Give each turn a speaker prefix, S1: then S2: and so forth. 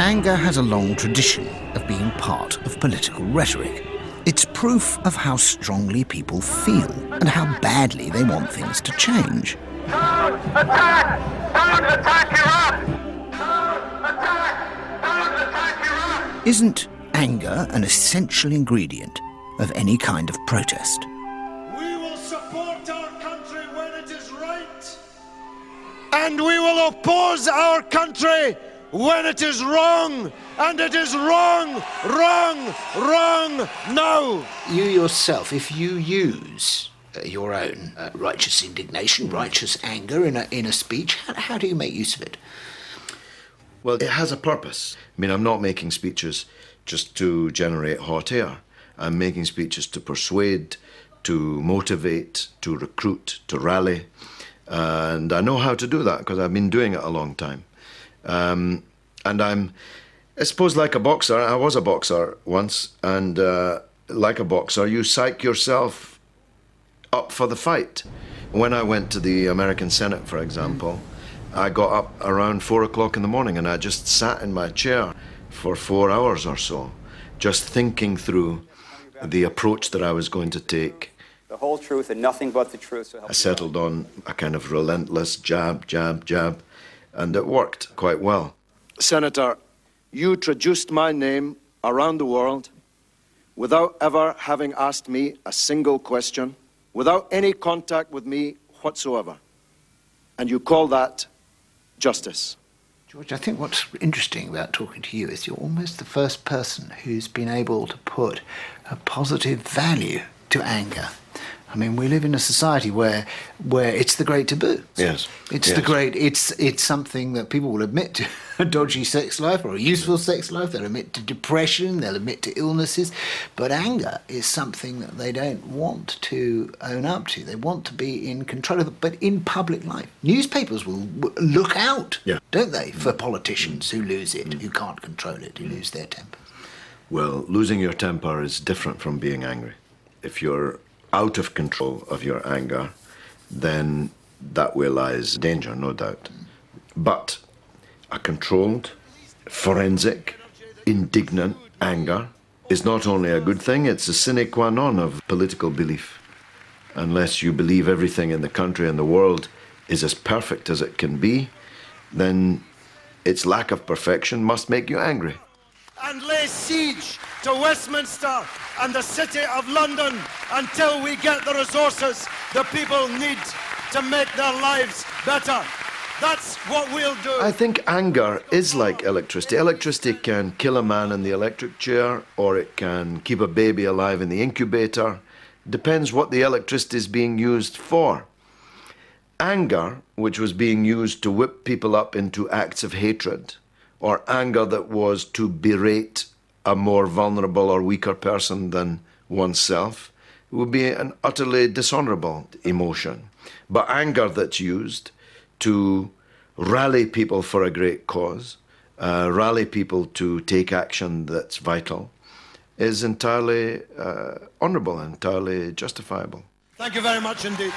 S1: Anger has a long tradition of being part of political rhetoric. It's proof of how strongly people feel and how badly they want things to change.
S2: Don't attack! Don't attack Iraq! Don't attack! Don't attack Iraq!
S1: Isn't anger an essential ingredient of any kind of protest?
S3: We will support our country when it is right, and we will oppose our country when it is wrong, and it is wrong, wrong, wrong now.
S1: You yourself, if you use your own righteous indignation, righteous anger in a speech, how do you make use of it?
S4: Well, it has a purpose. I mean, I'm not making speeches just to generate hot air. I'm making speeches to persuade, to motivate, to recruit, to rally. And I know how to do that because I've been doing it a long time. And I suppose, like a boxer, I was a boxer once, and like a boxer, you psych yourself up for the fight. When I went to the American Senate, for example, I got up around 4 o'clock in the morning and I just sat in my chair for 4 hours or so, just thinking through the approach that I was going to take.
S5: The whole truth and nothing but the truth. So
S4: I settled on a kind of relentless jab, jab, jab, and it worked quite well. Senator, you traduced my name around the world without ever having asked me a single question, without any contact with me whatsoever. And you call that justice.
S1: George, I think what's interesting about talking to you is you're almost the first person who's been able to put a positive value to anger. I mean, we live in a society where it's the great taboo.
S4: Yes.
S1: It's
S4: yes.
S1: the great, it's something that people will admit to a dodgy sex life or a useful sex life. They'll admit to depression, they'll admit to illnesses. But anger is something that they don't want to own up to. They want to be in control of it, but in public life. Newspapers will look out, don't they, for politicians who lose it, who can't control it, who lose their temper.
S4: Well, losing your temper is different from being angry. If you're out of control of your anger, then that way lies danger, no doubt. But a controlled, forensic, indignant anger is not only a good thing, it's a sine qua non of political belief. Unless you believe everything in the country and the world is as perfect as it can be, then its lack of perfection must make you angry.
S3: And lay siege to Westminster and the City of London until we get the resources the people need to make their lives better. That's what we'll do.
S4: I think anger is like electricity. Electricity can kill a man in the electric chair, or it can keep a baby alive in the incubator. Depends what the electricity is being used for. Anger, which was being used to whip people up into acts of hatred, or anger that was to berate a more vulnerable or weaker person than oneself, would be an utterly dishonourable emotion. But anger that's used to rally people for a great cause, rally people to take action that's vital, is entirely honourable, entirely justifiable.
S3: Thank you very much indeed.